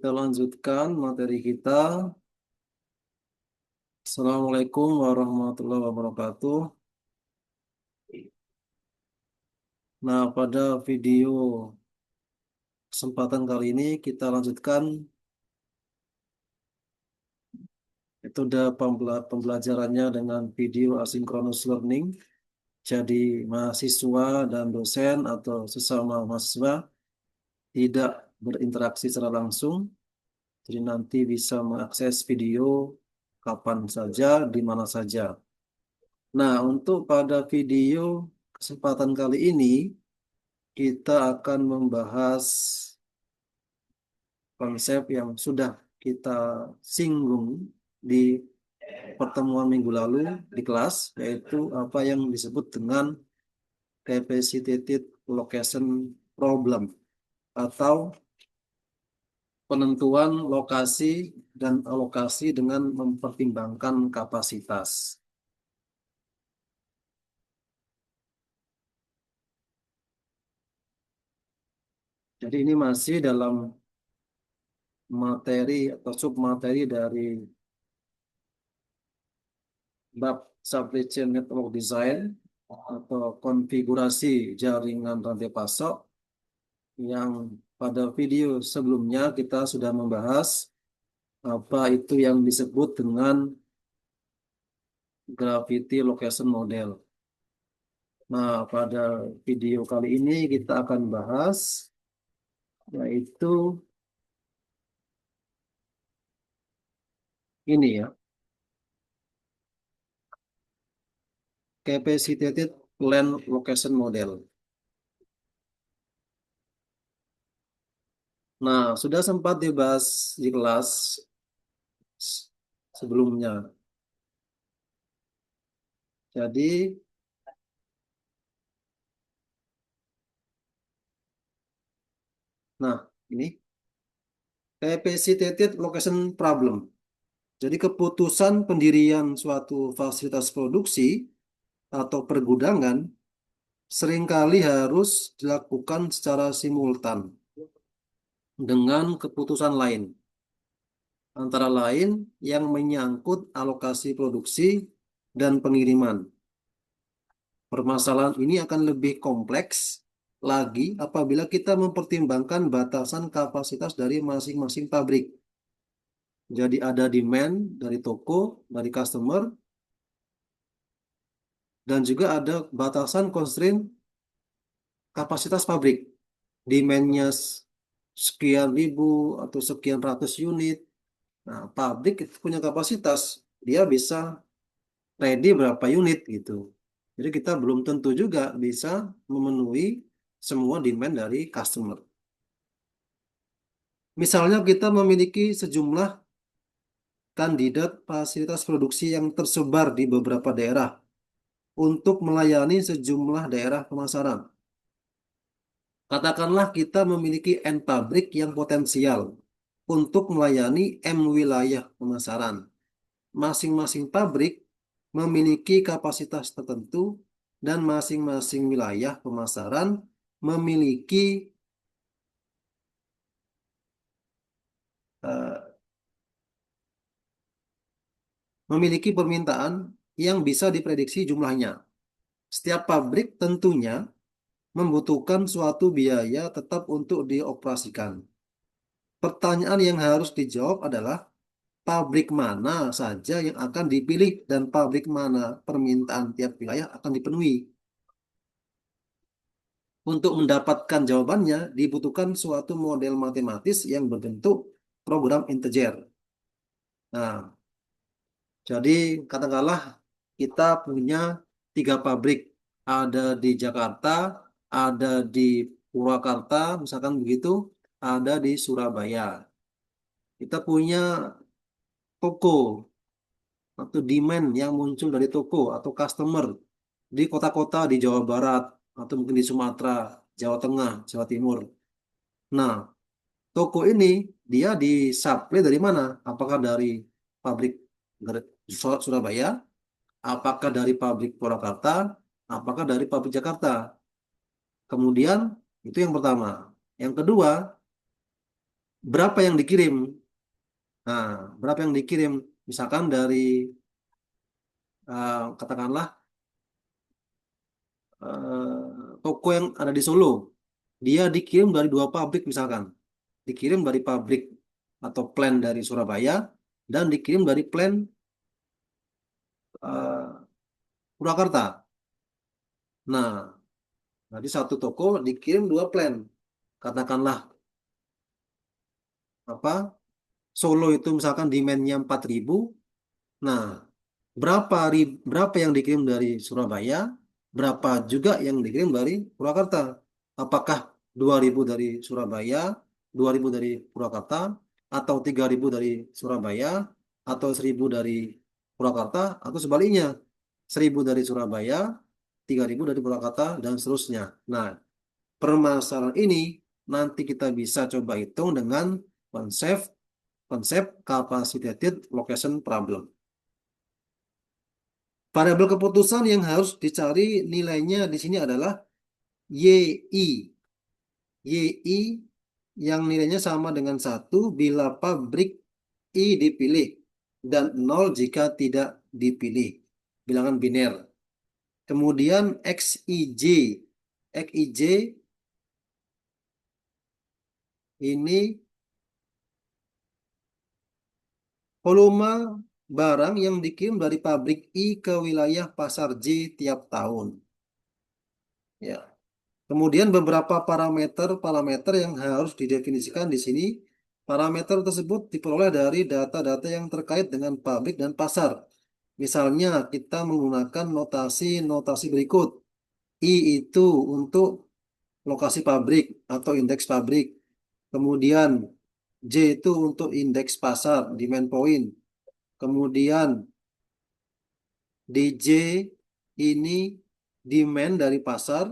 kita lanjutkan materi kita. Assalamualaikum warahmatullahi wabarakatuh. Nah, pada video kesempatan kali ini kita lanjutkan metode pembelajarannya dengan video asynchronous learning. Jadi mahasiswa dan dosen atau sesama mahasiswa tidak berinteraksi secara langsung. Jadi nanti bisa mengakses video kapan saja, di mana saja. Nah, untuk pada video kesempatan kali ini, kita akan membahas konsep yang sudah kita singgung di pertemuan minggu lalu di kelas, yaitu apa yang disebut dengan capacitated location problem atau penentuan lokasi dan alokasi dengan mempertimbangkan kapasitas. Jadi ini masih dalam materi atau submateri dari bab supply chain network design atau konfigurasi jaringan rantai pasok yang pada video sebelumnya kita sudah membahas apa itu yang disebut dengan gravity location model. Nah, pada video kali ini kita akan bahas yaitu ini ya, capacitated land location model. Nah, sudah sempat dibahas di kelas sebelumnya. Jadi, nah ini capacitated location problem. Jadi keputusan pendirian suatu fasilitas produksi atau pergudangan seringkali harus dilakukan secara simultan dengan keputusan lain. Antara lain yang menyangkut alokasi produksi dan pengiriman. Permasalahan ini akan lebih kompleks lagi apabila kita mempertimbangkan batasan kapasitas dari masing-masing pabrik. Jadi ada demand dari toko, dari customer, dan juga ada batasan constraint kapasitas pabrik. Demand-nya sekian ribu atau sekian ratus unit. Nah, pabrik itu punya kapasitas, dia bisa ready berapa unit gitu. Jadi kita belum tentu juga bisa memenuhi semua demand dari customer. Misalnya kita memiliki sejumlah kandidat fasilitas produksi yang tersebar di beberapa daerah untuk melayani sejumlah daerah pemasaran. Katakanlah kita memiliki N pabrik yang potensial untuk melayani M wilayah pemasaran. Masing-masing pabrik memiliki kapasitas tertentu dan masing-masing wilayah pemasaran memiliki eh, memiliki permintaan yang bisa diprediksi jumlahnya. Setiap pabrik tentunya membutuhkan suatu biaya tetap untuk dioperasikan. Pertanyaan yang harus dijawab adalah pabrik mana saja yang akan dipilih dan pabrik mana permintaan tiap wilayah akan dipenuhi. Untuk mendapatkan jawabannya dibutuhkan suatu model matematis yang berbentuk program integer. Nah, jadi katakanlah kita punya 3 pabrik, ada di Jakarta, ada di Purwakarta, misalkan begitu, ada di Surabaya. Kita punya toko atau demand yang muncul dari toko atau customer di kota-kota di Jawa Barat atau mungkin di Sumatera, Jawa Tengah, Jawa Timur. Nah, toko ini dia disuplai dari mana? Apakah dari pabrik Surabaya? Apakah dari pabrik Purwakarta? Apakah dari pabrik Jakarta? Kemudian itu yang pertama. Yang kedua, berapa yang dikirim? Nah, berapa yang dikirim? Misalkan dari katakanlah toko yang ada di Solo, dia dikirim dari dua pabrik misalkan, dikirim dari pabrik atau plant dari Surabaya dan dikirim dari plant eh, Purwakarta. Nah, jadi satu toko dikirim dua plant. Katakanlah apa? Solo itu misalkan demand-nya 4.000. Nah, berapa yang dikirim dari Surabaya, berapa juga yang dikirim dari Purwakarta? Apakah 2.000 dari Surabaya, 2.000 dari Purwakarta, atau 3.000 dari Surabaya, atau 1.000 dari Purwakarta, atau sebaliknya 1.000 dari Surabaya, 3.000 dari Purwakarta, dan seterusnya. Nah, permasalahan ini nanti kita bisa coba hitung dengan konsep konsep capacitated location problem. Variabel keputusan yang harus dicari nilainya di sini adalah YI. YI yang nilainya sama dengan satu bila pabrik I dipilih dan nol jika tidak dipilih. Bilangan biner. Kemudian XIJ. XIJ ini volume barang yang dikirim dari pabrik I ke wilayah pasar J tiap tahun. Ya. Kemudian beberapa parameter yang harus didefinisikan di sini. Parameter tersebut diperoleh dari data-data yang terkait dengan pabrik dan pasar. Misalnya kita menggunakan notasi berikut. I itu untuk lokasi pabrik atau indeks pabrik. Kemudian J itu untuk indeks pasar, demand point. Kemudian DJ ini demand dari pasar.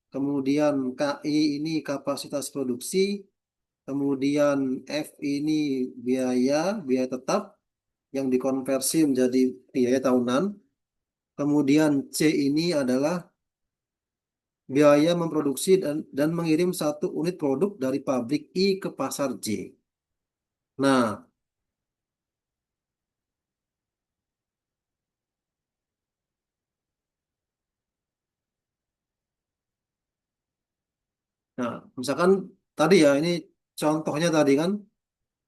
Kemudian KI ini kapasitas produksi. Kemudian F ini biaya tetap yang dikonversi menjadi biaya tahunan. Kemudian C ini adalah biaya memproduksi dan mengirim satu unit produk dari pabrik I ke pasar J. Nah, misalkan tadi ya ini contohnya tadi kan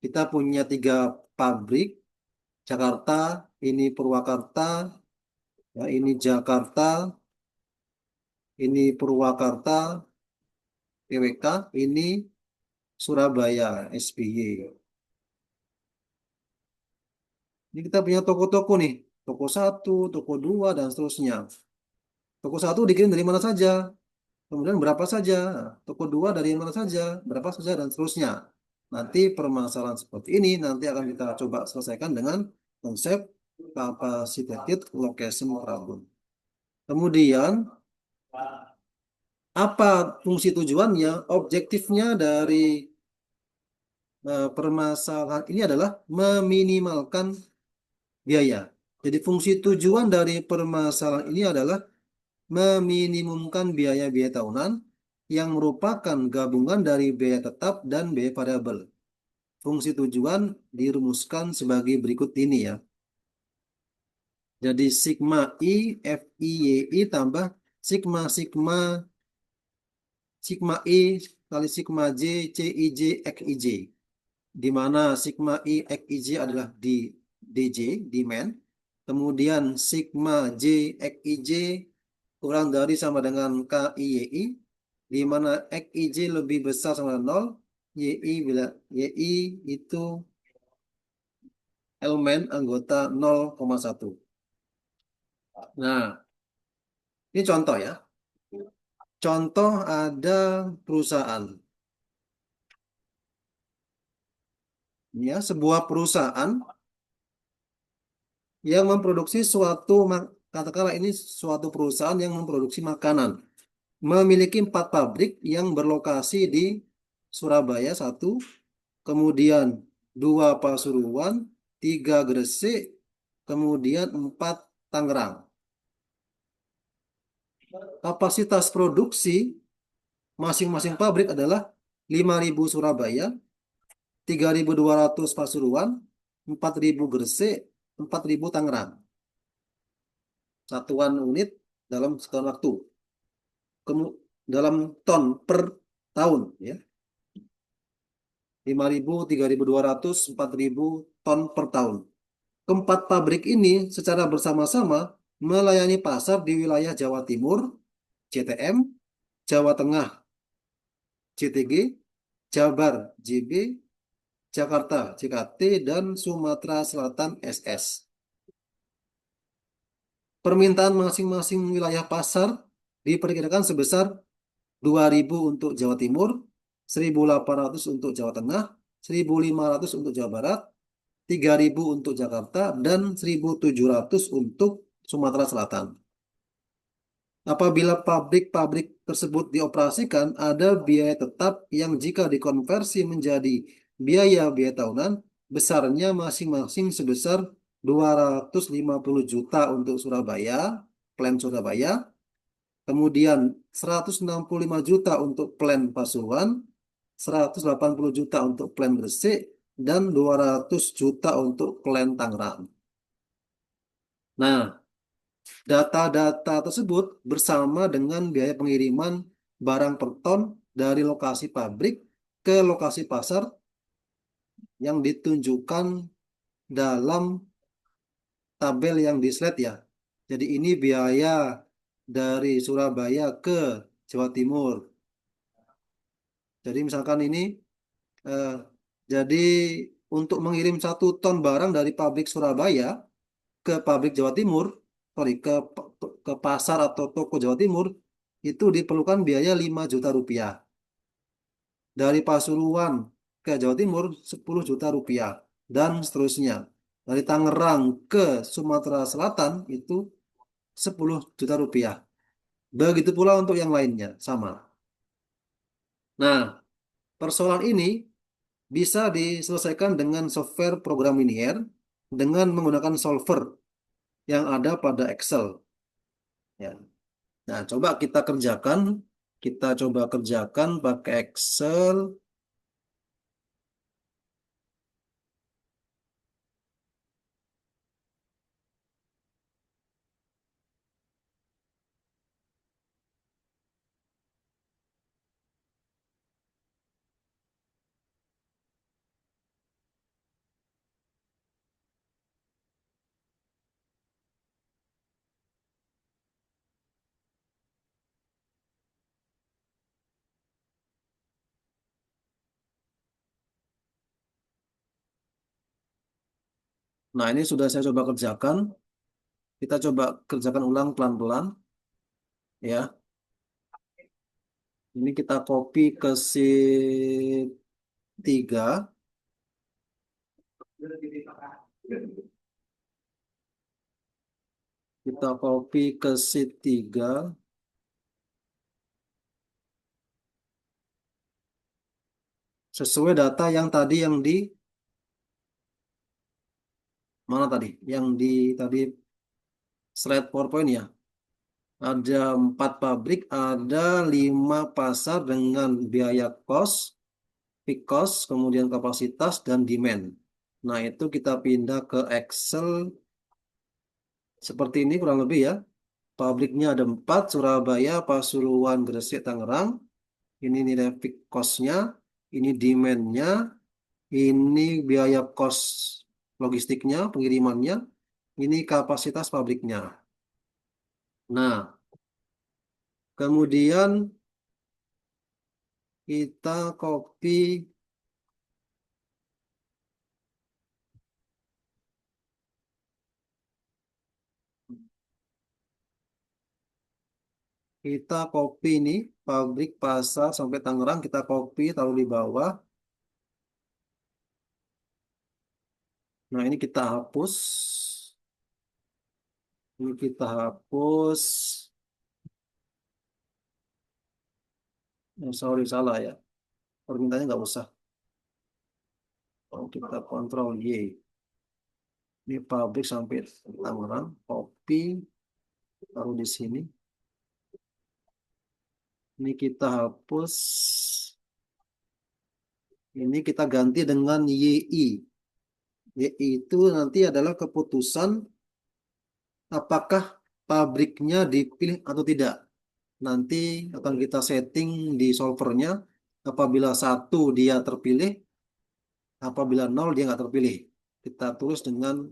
kita punya tiga pabrik Jakarta, ini Purwakarta, ya ini Jakarta, ini Purwakarta, PWK, ini Surabaya, SBY. Ini kita punya toko-toko nih, toko satu, toko dua, dan seterusnya. Toko satu dikirim dari mana saja, kemudian berapa saja, nah, toko dua dari mana saja, berapa saja, dan seterusnya. Nanti permasalahan seperti ini nanti akan kita coba selesaikan dengan konsep capacitated location problem. Kemudian, apa fungsi tujuannya, objektifnya dari permasalahan ini adalah meminimalkan biaya. Jadi fungsi tujuan dari permasalahan ini adalah meminimumkan biaya-biaya tahunan yang merupakan gabungan dari biaya tetap dan biaya variabel. Fungsi tujuan dirumuskan sebagai berikut ini ya. Jadi sigma I F I Y I tambah sigma sigma sigma I kali sigma J C I J X I J. Di mana sigma I X I J adalah di DJ, demand. Kemudian sigma J X I J kurang dari sama dengan KIYI, di mana XIJ lebih besar sama dengan 0, YI bila YI itu elemen anggota 0,1. Nah, ini contoh ya. Contoh ada perusahaan. Ya, sebuah perusahaan yang memproduksi katakanlah ini suatu perusahaan yang memproduksi makanan. Memiliki 4 pabrik yang berlokasi di Surabaya satu, kemudian 2 Pasuruan, 3 Gresik, kemudian 4 Tangerang. Kapasitas produksi masing-masing pabrik adalah 5.000 Surabaya, 3.200 Pasuruan, 4.000 Gresik, 4.000 Tangerang. Satuan unit dalam satuan waktu. Dalam ton per tahun, ya. 5.000, 3.200, 4.000 ton per tahun. Keempat pabrik ini secara bersama-sama melayani pasar di wilayah Jawa Timur, JTM, Jawa Tengah, JTG, Jabar, JB, Jakarta, JKT, dan Sumatera Selatan, SS. Permintaan masing-masing wilayah pasar diperkirakan sebesar 2.000 untuk Jawa Timur, 1.800 untuk Jawa Tengah, 1.500 untuk Jawa Barat, 3.000 untuk Jakarta, dan 1.700 untuk Sumatera Selatan. Apabila pabrik-pabrik tersebut dioperasikan, ada biaya tetap yang jika dikonversi menjadi biaya-biaya tahunan, besarnya masing-masing sebesar 250 juta untuk Surabaya, plan Surabaya, kemudian 165 juta untuk plan Pasuruan, 180 juta untuk plan Gresik, dan 200 juta untuk plan Tangerang. Nah, data-data tersebut bersama dengan biaya pengiriman barang per ton dari lokasi pabrik ke lokasi pasar yang ditunjukkan dalam tabel yang di slide ya. Jadi ini biaya dari Surabaya ke Jawa Timur. Jadi misalkan ini eh, jadi untuk mengirim 1 ton barang dari pabrik Surabaya ke pabrik Jawa Timur, sorry, ke pasar atau toko Jawa Timur, itu diperlukan biaya 5 juta rupiah. Dari Pasuruan ke Jawa Timur 10 juta rupiah dan seterusnya. Dari Tangerang ke Sumatera Selatan itu 10 juta rupiah. Begitu pula untuk yang lainnya, sama. Nah, persoalan ini bisa diselesaikan dengan software program linear dengan menggunakan solver yang ada pada Excel. Ya. Nah, coba kita kerjakan. Kita coba kerjakan pakai Excel. Nah, ini sudah saya coba kerjakan. Kita coba kerjakan ulang pelan-pelan. Ya, ini kita copy ke sheet 3. Kita copy ke sheet 3 sesuai data yang tadi yang di mana tadi? Yang di tadi slide PowerPoint ya. Ada 4 pabrik, ada 5 pasar dengan biaya cost, fixed cost, kemudian kapasitas dan demand. Nah, itu kita pindah ke Excel seperti ini kurang lebih ya. Pabriknya ada 4, Surabaya, Pasuruan, Gresik, Tangerang. Ini nilai fixed cost-nya, ini demand-nya, ini biaya cost logistiknya, pengirimannya, ini kapasitas pabriknya. Nah, kemudian kita copy kita copy ini pabrik pasar sampai Tangerang kita copy taruh di bawah. Nah, ini kita hapus. Ini kita hapus. Oh, sorry, salah ya. Permintaannya nggak usah. Oh, kita kontrol Y. Ini pabrik sampai Tangerang. Copy. Taruh di sini. Ini kita hapus. Ini kita ganti dengan YI. YI itu nanti adalah keputusan apakah pabriknya dipilih atau tidak. Nanti akan kita setting di solvernya. Apabila satu dia terpilih, apabila nol dia nggak terpilih. Kita tulis dengan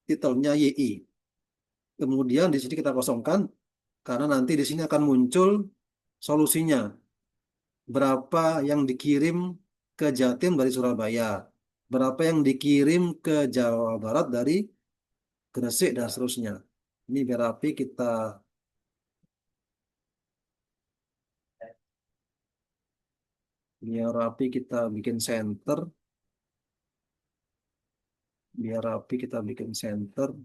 titelnya YI. Kemudian di sini kita kosongkan karena nanti di sini akan muncul solusinya. Berapa yang dikirim ke Jatim dari Surabaya, berapa yang dikirim ke Jawa Barat dari Gresik dan seterusnya. Ini biar rapi kita bikin center, biar rapi kita bikin center.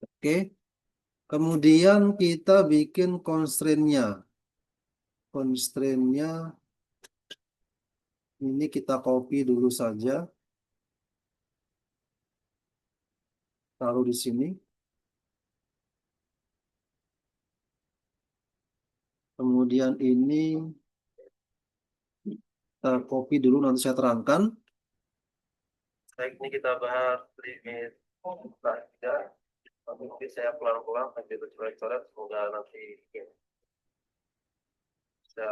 Oke, kemudian kita bikin constraint-nya. Constraint-nya ini kita copy dulu saja, taruh di sini. Kemudian ini kita copy dulu, nanti saya terangkan. Baik, ini kita bahas limit harga. Nanti saya pelan-pelan sambil bercoret-coret, semoga nanti bisa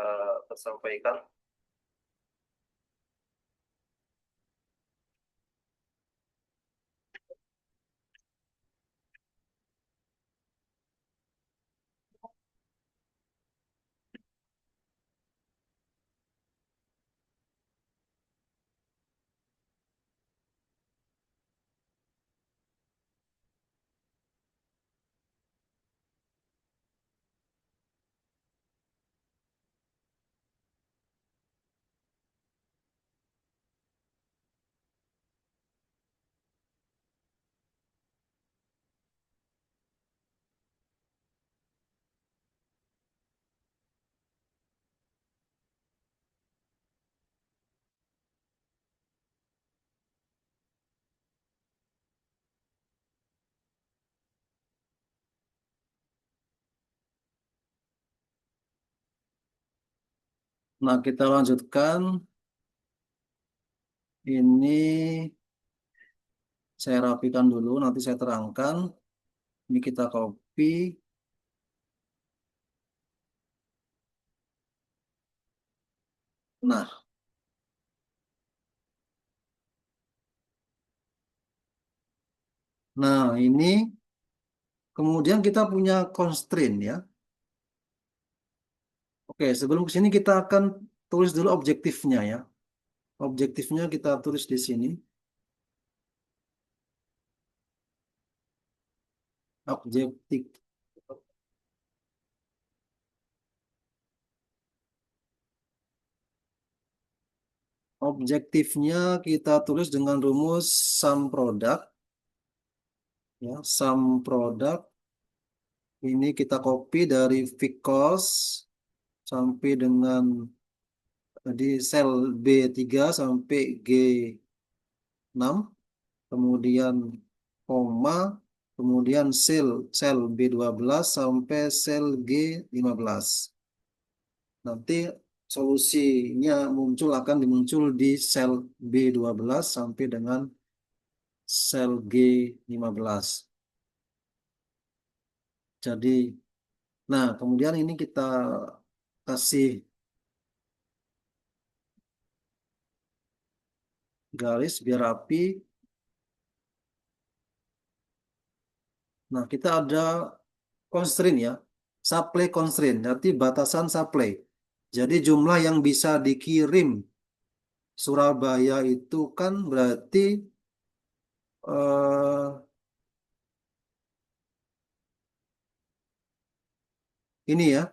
tersampaikan. Nah, kita lanjutkan. Ini saya rapikan dulu, nanti saya terangkan. Ini kita copy. Nah, ini kemudian kita punya constraint ya. Oke, sebelum ke sini kita akan tulis dulu objektifnya ya. Objektifnya kita tulis di sini. Objektif. Objektifnya kita tulis dengan rumus sum product ya, sum product ini kita copy dari Vicos sampai dengan di sel B3 sampai G6, kemudian koma, kemudian sel B12 sampai sel G15. Nanti solusinya akan dimuncul di sel B12 sampai dengan sel G15. Jadi, nah kemudian ini kita kasih garis biar rapi. Nah, kita ada constraint ya, supply constraint, nanti batasan supply. Jadi jumlah yang bisa dikirim Surabaya itu kan berarti eh, ini ya,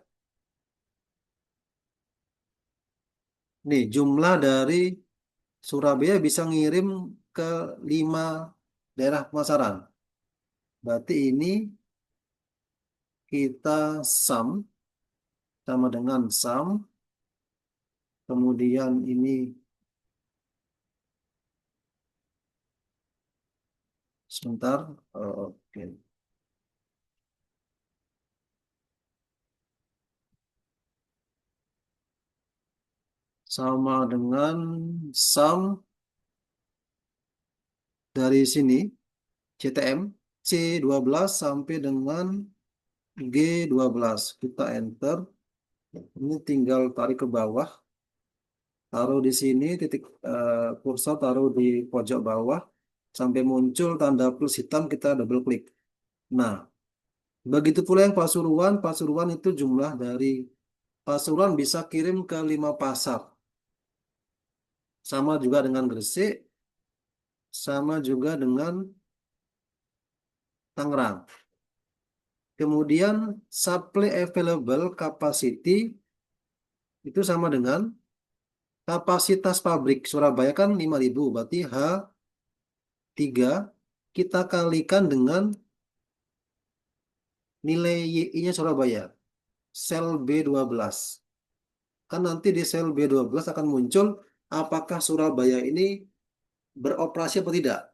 nih jumlah dari Surabaya bisa ngirim ke 5 daerah pemasaran. Berarti ini kita sum sama dengan sum, kemudian ini sebentar, oke. sama dengan sum dari sini CTM C12 sampai dengan G12. Kita enter. Ini tinggal tarik ke bawah, taruh di sini titik kursor taruh di pojok bawah sampai muncul tanda plus hitam, kita double klik. Nah, begitu pula yang Pasuruan. Pasuruan itu jumlah dari Pasuruan bisa kirim ke 5 pasar. Sama juga dengan Gresik, sama juga dengan Tangerang. Kemudian supply available capacity itu sama dengan kapasitas pabrik. Surabaya kan 5.000, berarti H3 kita kalikan dengan nilai YI-nya Surabaya, sel B12. Kan nanti di sel B12 akan muncul apakah Surabaya ini beroperasi atau tidak.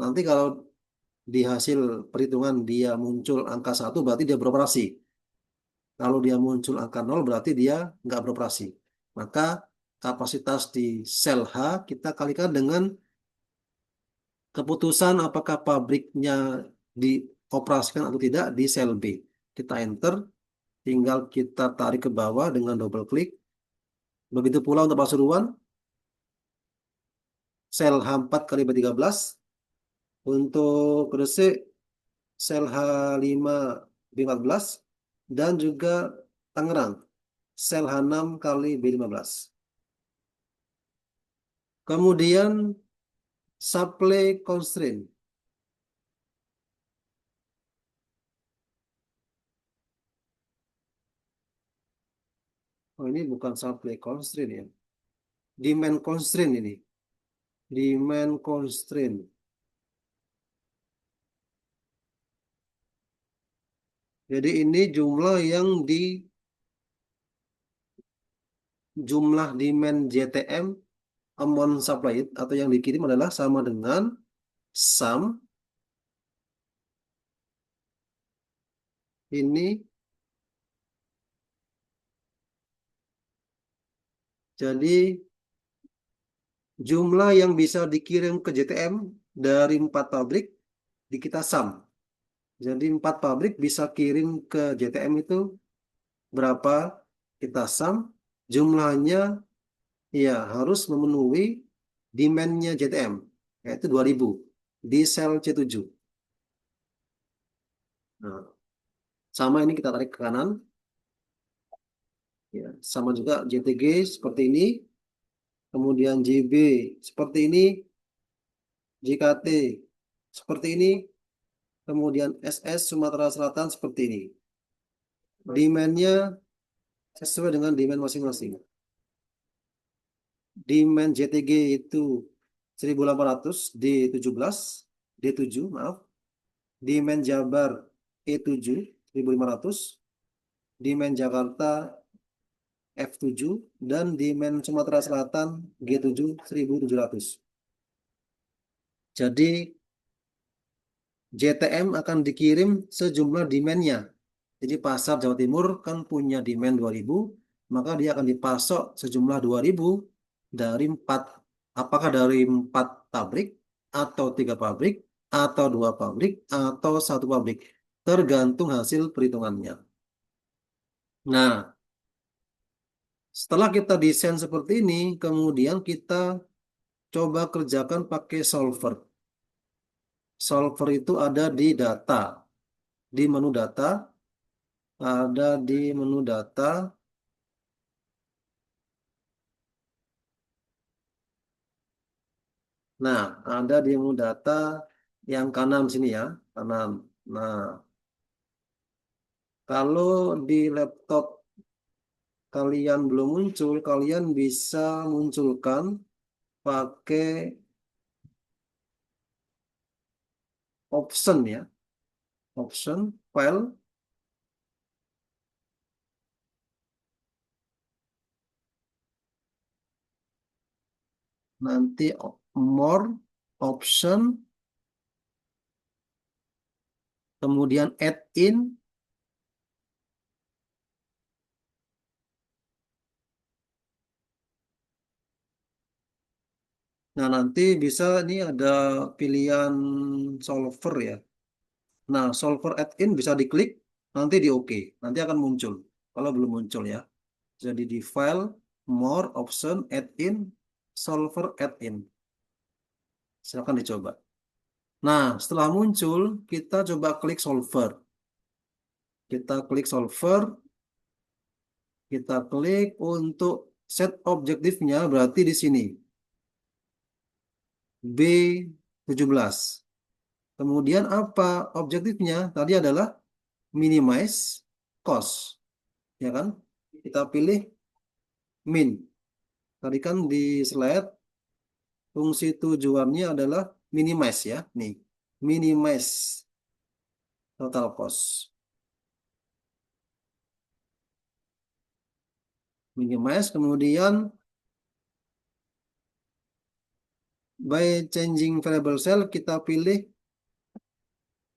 Nanti kalau di hasil perhitungan dia muncul angka 1 berarti dia beroperasi. Kalau dia muncul angka 0 berarti dia nggak beroperasi. Maka kapasitas di sel H kita kalikan dengan keputusan apakah pabriknya dioperasikan atau tidak di sel B. Kita enter, tinggal kita tarik ke bawah dengan double klik. Begitu pula untuk Pasuruan, sel H4 kali B13. Untuk Gresik, sel H5 B14. Dan juga Tangerang, sel H6 kali B15. Kemudian supply constraint. Oh, ini bukan supply constraint ya. Demand constraint ini. Demand constraint. Jadi ini jumlah yang di jumlah demand JTM amount supplied atau yang dikirim adalah sama dengan sum ini. Jadi jumlah yang bisa dikirim ke JTM dari 4 pabrik di kita sum. Jadi 4 pabrik bisa kirim ke JTM itu berapa, kita sum. Jumlahnya ya harus memenuhi demand-nya JTM, yaitu 2.000 di sel C7. Nah, sama ini kita tarik ke kanan. Ya, sama juga JTG seperti ini. Kemudian JB seperti ini. JKT seperti ini. Kemudian SS Sumatera Selatan seperti ini. Demand-nya sesuai dengan demand masing-masing. Demand JTG itu 1.800 D17, D7 maaf. Demand Jabar E7 1.500, demand Jakarta F7, dan demand Sumatera Selatan G7 1.700. Jadi JTM akan dikirim sejumlah demand-nya. Jadi pasar Jawa Timur kan punya demand 2.000, maka dia akan dipasok sejumlah 2.000 dari 4. Apakah dari 4 pabrik, atau 3 pabrik, atau 2 pabrik, atau 1 pabrik. Tergantung hasil perhitungannya. Nah, setelah kita desain seperti ini, kemudian kita coba kerjakan pakai solver. Solver itu ada di data. Di menu data, ada di menu data. Nah, ada di menu data yang kanan sini ya, kanan. Nah, kalau di laptop kalian belum muncul, kalian bisa munculkan pakai option ya. Option, file, nanti more, option, kemudian add in, Nah, nanti bisa ini ada pilihan solver ya. Nah, solver add-in bisa diklik, nanti di OK. Nanti akan muncul. Kalau belum muncul ya. Jadi di file, more, option, add-in, solver add-in. Silakan dicoba. Nah, setelah muncul, kita coba klik solver. Kita klik solver, kita klik untuk set objektifnya berarti di sini. B17. Kemudian apa objektifnya? Tadi adalah minimize cost, ya kan? Kita pilih min. Tadi kan di slide fungsi tujuannya adalah minimize ya, nih. Minimize total cost. Minimize kemudian by changing variable cell kita pilih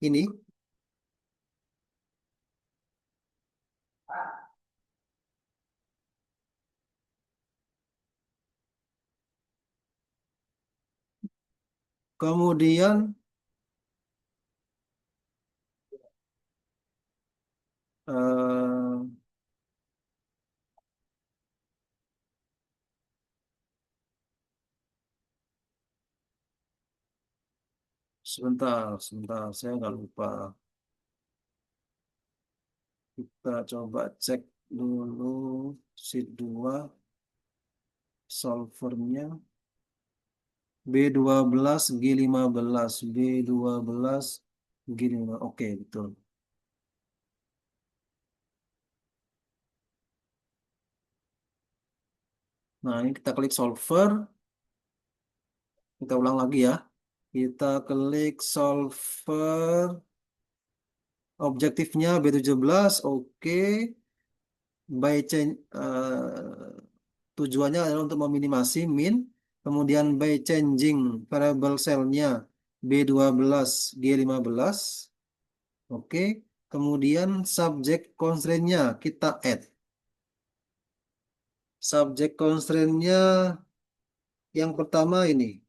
ini. Kemudian eh, sebentar, saya nggak lupa. Kita coba cek dulu sheet 2 solvernya B12 G15 B12 G15. Oke, betul. Nah, ini kita klik solver, kita ulang lagi ya. Kita klik solver, objektifnya B17, oke. By change, tujuannya adalah untuk meminimasi min, kemudian by changing variable cell-nya B12 G15, oke. Kemudian subject constraint-nya kita add. Subject constraint-nya yang pertama ini,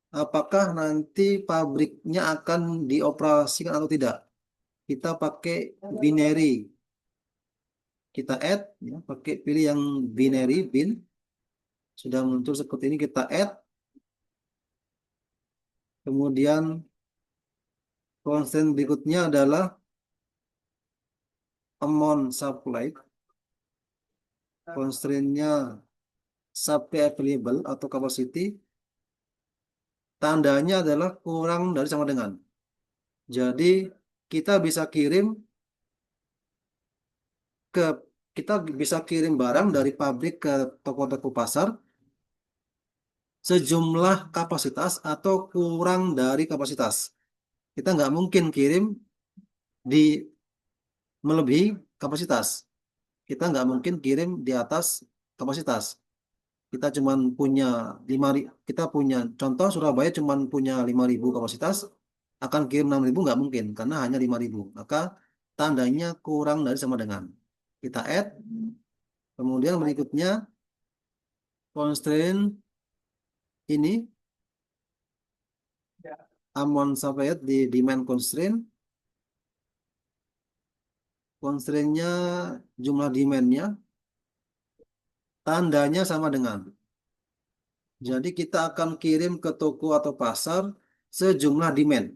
apakah nanti pabriknya akan dioperasikan atau tidak? Kita pakai binary, kita add, ya, pakai pilih yang binary bin, sudah muncul seperti ini kita add, kemudian constraint berikutnya adalah amount supplied, constraint-nya supply available atau capacity, tandanya adalah kurang dari sama dengan. Jadi kita bisa kirim ke kita bisa kirim barang dari pabrik ke toko-toko pasar sejumlah kapasitas atau kurang dari kapasitas. Kita nggak mungkin kirim di melebihi kapasitas. Kita nggak mungkin kirim di atas kapasitas. Kita cuman punya 5.000, kita punya contoh Surabaya cuman punya 5.000 kapasitas, akan kirim 6.000 nggak mungkin karena hanya 5.000. Maka tandanya kurang dari sama dengan. Kita add, kemudian berikutnya constraint ini amount supplied di demand constraint, constraint-nya jumlah demand-nya, tandanya sama dengan. Jadi kita akan kirim ke toko atau pasar sejumlah demand.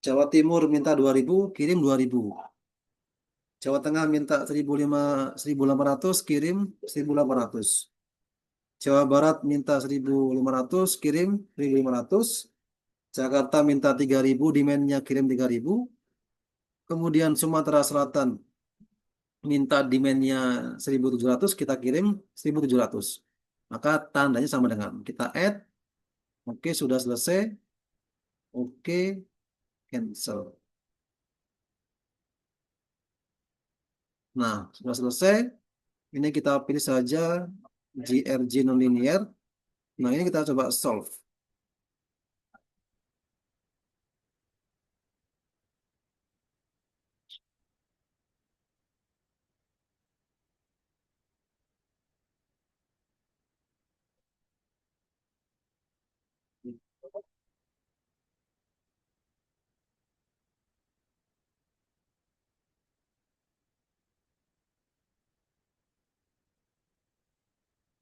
Jawa Timur minta 2.000, kirim 2.000. Jawa Tengah minta 1.800, kirim 1.800. Jawa Barat minta 1.500, kirim 1.500. Jakarta minta 3.000, demandnya kirim 3.000. Kemudian Sumatera Selatan minta demandnya 1.700, kita kirim 1.700. Maka tandanya sama dengan. Kita add, oke sudah selesai, oke cancel. Nah, sudah selesai. Ini kita pilih saja GRG nonlinear. Nah, ini kita coba solve.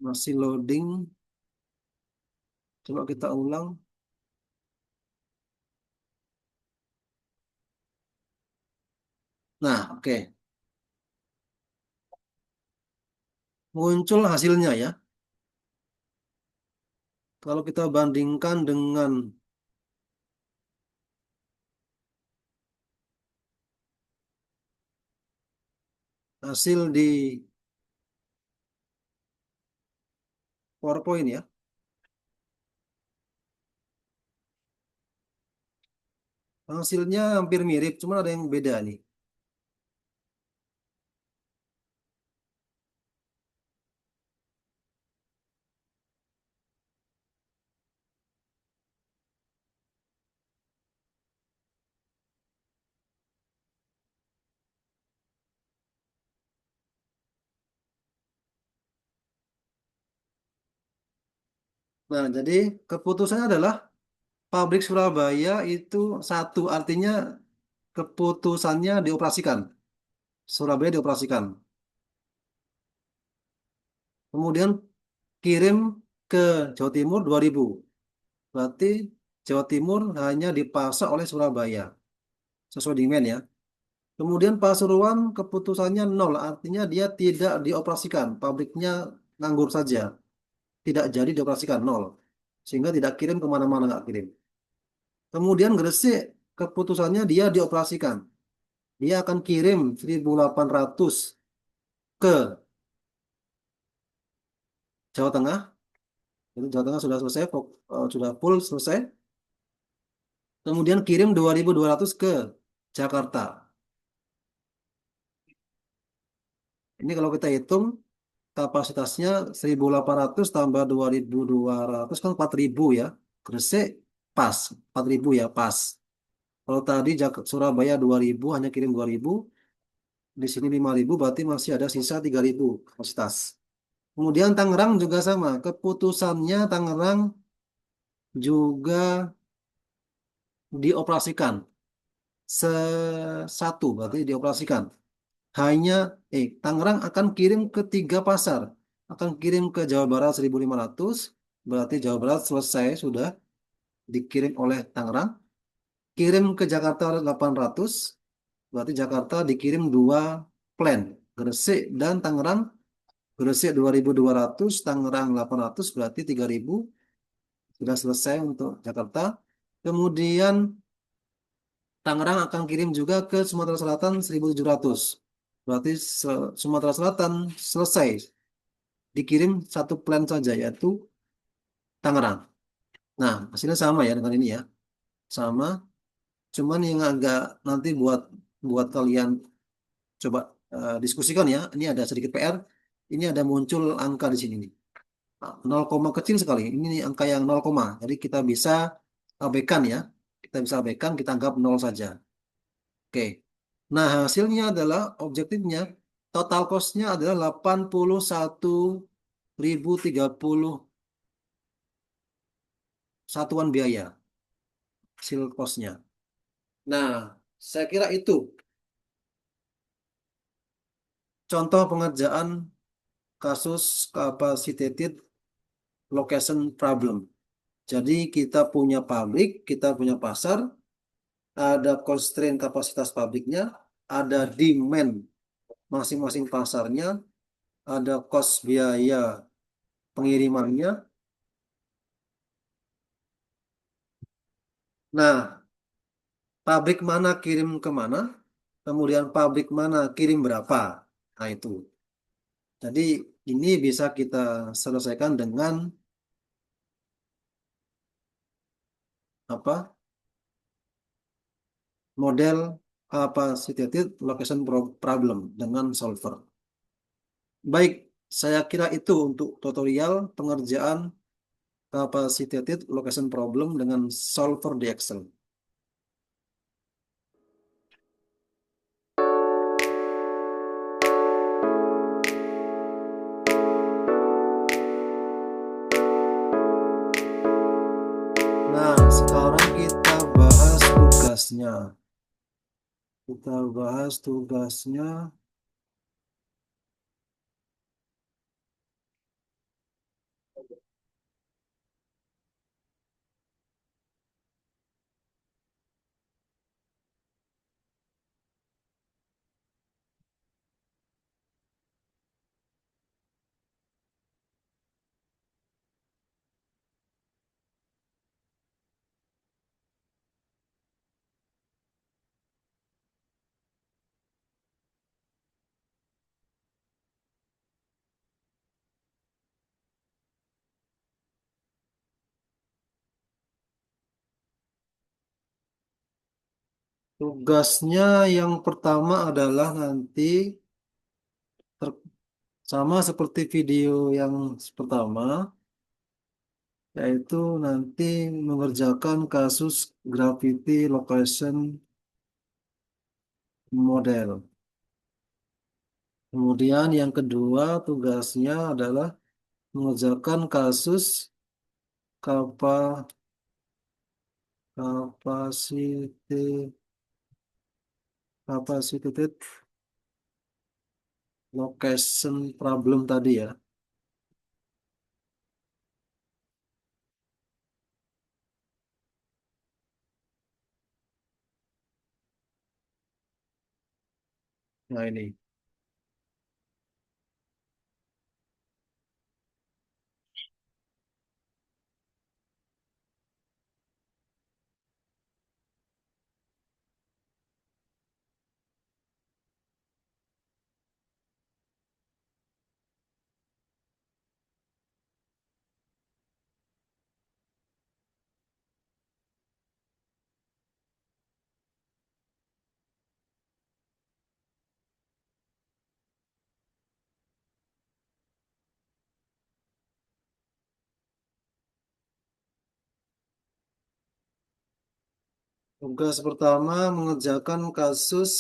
Masih loading. Coba kita ulang. Nah, oke. Muncul hasilnya ya. Kalau kita bandingkan dengan hasil di PowerPoint ya. Hasilnya hampir mirip, cuma ada yang beda nih. Nah, jadi keputusannya adalah pabrik Surabaya itu satu, artinya keputusannya dioperasikan. Surabaya dioperasikan. Kemudian kirim ke Jawa Timur 2.000. Berarti Jawa Timur hanya dipasok oleh Surabaya. Sesuai demand ya. Kemudian Pasuruan keputusannya nol, artinya dia tidak dioperasikan. Pabriknya nganggur saja. Tidak jadi dioperasikan, nol. Sehingga tidak kirim kemana-mana, nggak kirim. Kemudian Gresik keputusannya dia dioperasikan. Dia akan kirim 1.800 ke Jawa Tengah. Jadi Jawa Tengah sudah selesai, sudah full selesai. Kemudian kirim 2.200 ke Jakarta. Ini kalau kita hitung kapasitasnya 1.800 tambah 2.200 kan 4.000 ya. Gresik pas, 4.000 ya pas. Kalau tadi Surabaya 2.000 hanya kirim 2.000, di sini 5.000 berarti masih ada sisa 3.000 kapasitas. Kemudian Tangerang juga sama, keputusannya Tangerang juga dioperasikan. Satu berarti dioperasikan. Hanya Tangerang akan kirim ke 3 pasar. Akan kirim ke Jawa Barat 1.500, berarti Jawa Barat selesai sudah dikirim oleh Tangerang. Kirim ke Jakarta 800, berarti Jakarta dikirim 2 plan, Gresik dan Tangerang. Gresik 2.200, Tangerang 800, berarti 3.000 sudah selesai untuk Jakarta. Kemudian Tangerang akan kirim juga ke Sumatera Selatan 1.700. Berarti Sumatera Selatan selesai. Dikirim 1 plan saja, yaitu Tangerang. Nah, hasilnya sama ya dengan ini ya. Sama. Cuman yang agak nanti buat buat kalian coba diskusikan ya. Ini ada sedikit PR. Ini ada muncul angka di sini nih. Nah, 0, kecil sekali. Ini nih angka yang 0, jadi kita bisa abaikan ya. Kita bisa abaikan, kita anggap 0 saja. Oke. Nah, hasilnya adalah objektifnya total cost-nya adalah 81.030 satuan biaya hasil cost-nya. Nah, saya kira itu contoh pengerjaan kasus capacitated location problem. Jadi kita punya pabrik, kita punya pasar, ada constraint kapasitas pabriknya, ada demand masing-masing pasarnya, ada cost biaya pengirimannya. Nah, pabrik mana kirim ke mana, kemudian pabrik mana kirim berapa. Nah, itu. Jadi ini bisa kita selesaikan dengan apa? Model capacitated location problem dengan solver. Baik, saya kira itu untuk tutorial pengerjaan capacitated location problem dengan solver di Excel. Nah, sekarang kita bahas tugasnya. Kita bahas tugasnya. Tugasnya yang pertama adalah nanti ter- sama seperti video yang pertama, yaitu nanti mengerjakan kasus gravity location model. Kemudian yang kedua tugasnya adalah mengerjakan kasus kapa, capacity, capacitated location problem tadi ya. Nah ini. Tugas pertama mengerjakan kasus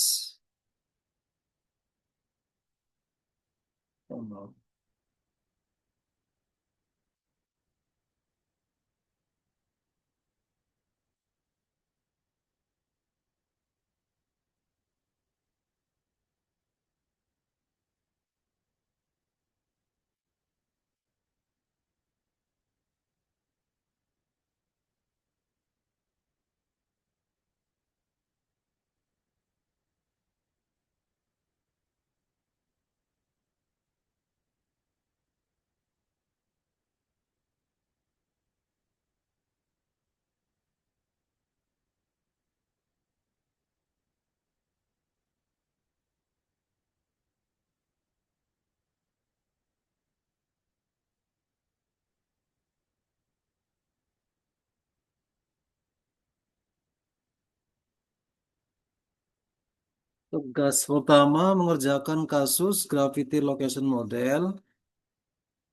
tugas pertama mengerjakan kasus gravity location model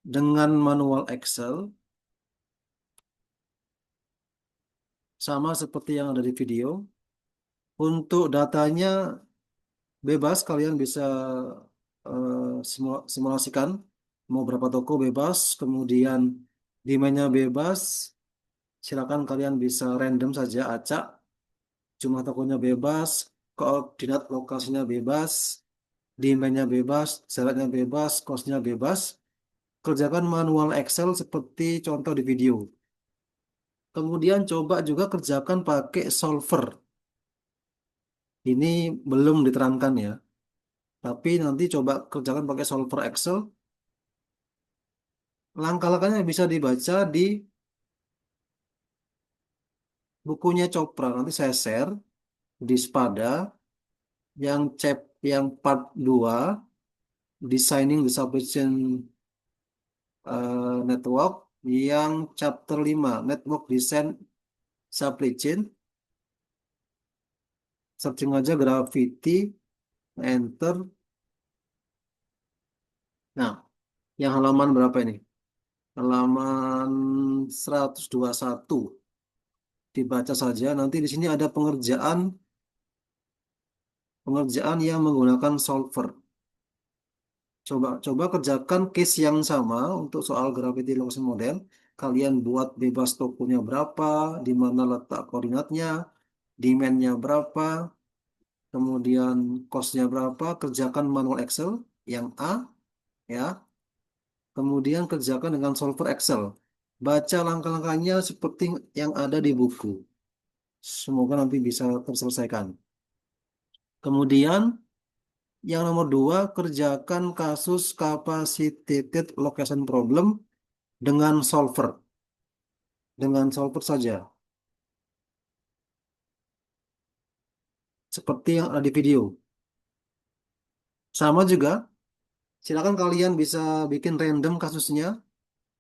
dengan manual Excel sama seperti yang ada di video. Untuk datanya bebas, kalian bisa simulasikan mau berapa toko bebas, kemudian demandnya bebas. Silakan kalian bisa random saja acak, jumlah tokonya bebas, koordinat lokasinya bebas, demandnya bebas, jaraknya bebas, costnya bebas. Kerjakan manual Excel seperti contoh di video. Kemudian coba juga kerjakan pakai solver. Ini belum diterangkan ya. Tapi nanti coba kerjakan pakai solver Excel. Langkah-langkahnya bisa dibaca di bukunya Chopra. Nanti saya share di Spada yang part 2, Designing the Substation Network, yang chapter 5, Network Design Supply Chain. Searching aja Gravity, enter. Nah, yang halaman berapa ini? Halaman 121. Dibaca saja. Nanti di sini ada pengerjaan pengerjaan yang menggunakan solver. Coba kerjakan case yang sama untuk soal gravity location model. Kalian buat bebas tokonya berapa, di mana letak koordinatnya, demand-nya berapa, kemudian cost-nya berapa. Kerjakan manual Excel yang A, ya. Kemudian kerjakan dengan solver Excel. Baca langkah-langkahnya seperti yang ada di buku. Semoga nanti bisa terselesaikan. Kemudian yang nomor dua, kerjakan kasus capacitated location problem dengan solver. Dengan solver saja. Seperti yang ada di video. Sama juga, silakan kalian bisa bikin random kasusnya.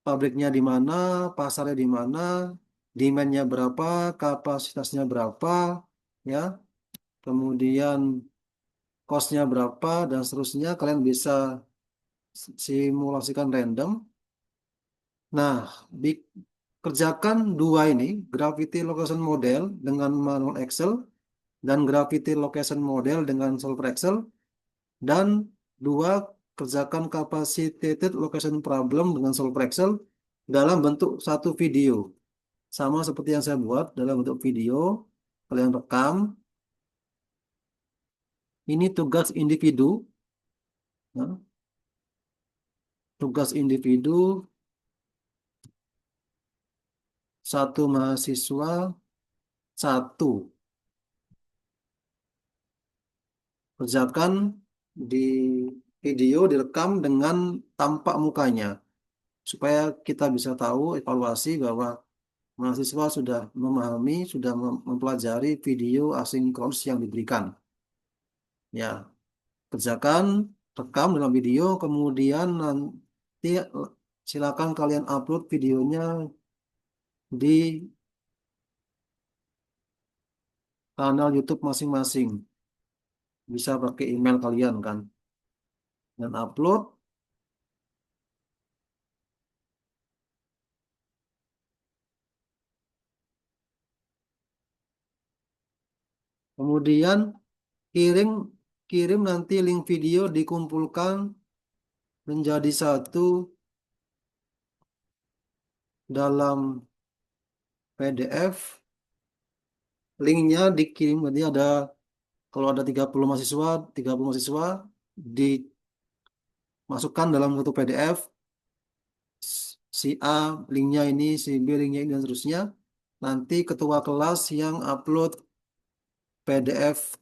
Pabriknya di mana, pasarnya di mana, demand-nya berapa, kapasitasnya berapa, ya. kemudian cost-nya berapa, dan seterusnya. Kalian bisa simulasikan random. Nah, kerjakan dua ini, Gravity Location Model dengan manual Excel, dan Gravity Location Model dengan solver Excel, dan dua, kerjakan Capacitated Location Problem dengan solver Excel dalam bentuk satu video. Sama seperti yang saya buat dalam bentuk video, kalian rekam. Ini tugas individu. Nah, tugas individu, satu mahasiswa, satu. Kerjakan di video, direkam dengan tampak mukanya, supaya kita bisa tahu evaluasi bahwa mahasiswa sudah memahami, sudah mempelajari video asinkronus yang diberikan. Ya, kerjakan, rekam dalam video, kemudian nanti silakan kalian upload videonya di kanal YouTube masing-masing. Bisa pakai email kalian kan, dan upload. Kemudian kirim kirim nanti link video dikumpulkan menjadi satu dalam PDF. Linknya dikirim, nanti ada, kalau ada 30 mahasiswa, 30 mahasiswa dimasukkan dalam satu PDF. Si A linknya ini, si B linknya ini, dan seterusnya. Nanti ketua kelas yang upload PDF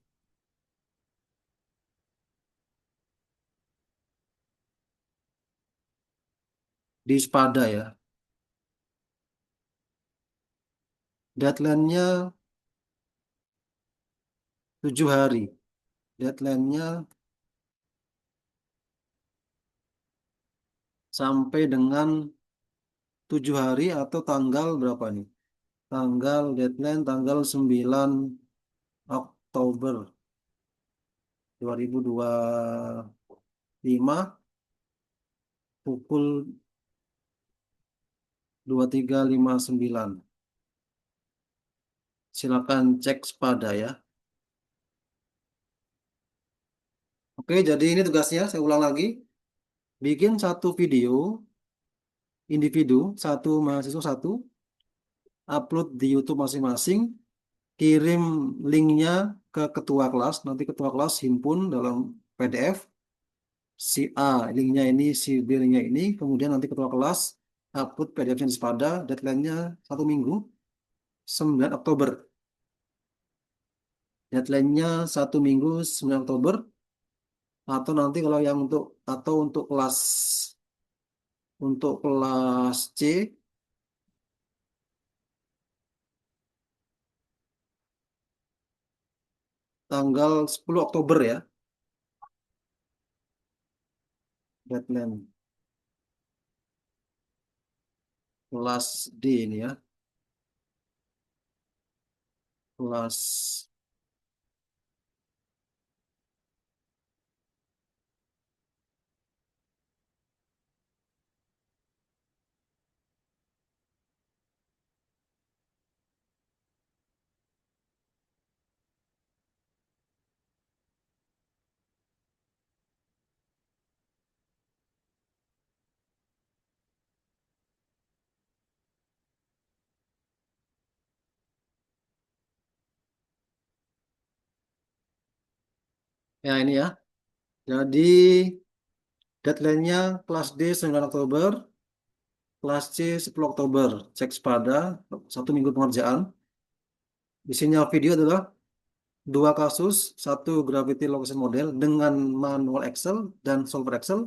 di Spada ya. Deadline-nya 7 hari. Deadline-nya sampai dengan 7 hari, atau tanggal berapa nih? Tanggal deadline tanggal 9 Oktober 2025 pukul 23.59. Silakan cek Spada ya. Oke, jadi ini tugasnya, saya ulang lagi. Bikin satu video individu, satu mahasiswa satu, upload di YouTube masing-masing, kirim linknya ke ketua kelas, nanti ketua kelas himpun dalam PDF. Si A linknya ini, si B linknya ini, kemudian nanti ketua kelas upload PDF-nya di Spada, deadline-nya 1 minggu, 9 Oktober. Deadline-nya 1 minggu, 9 Oktober, atau nanti kalau yang untuk kelas C, tanggal 10 Oktober ya, deadline. Kelas D ini ya, kelas. Ya ini ya. Jadi deadline-nya kelas D 9 Oktober, kelas C 10 Oktober. Cek Spada, 1 minggu pengerjaan. Isinya video adalah dua kasus, satu gravity location model dengan manual Excel dan solver Excel.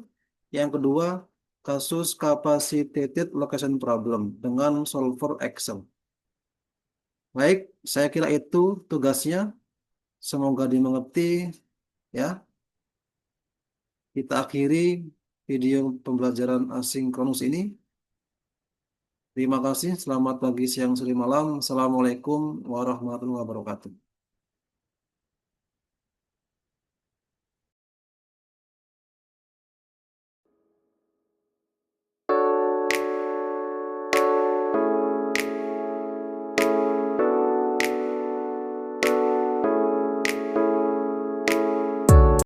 Yang kedua, kasus capacitated location problem dengan solver Excel. Baik, saya kira itu tugasnya. Semoga dimengerti ya. Kita akhiri video pembelajaran asinkronus ini. Terima kasih. Selamat pagi, siang, sore, malam. Assalamualaikum warahmatullahi wabarakatuh.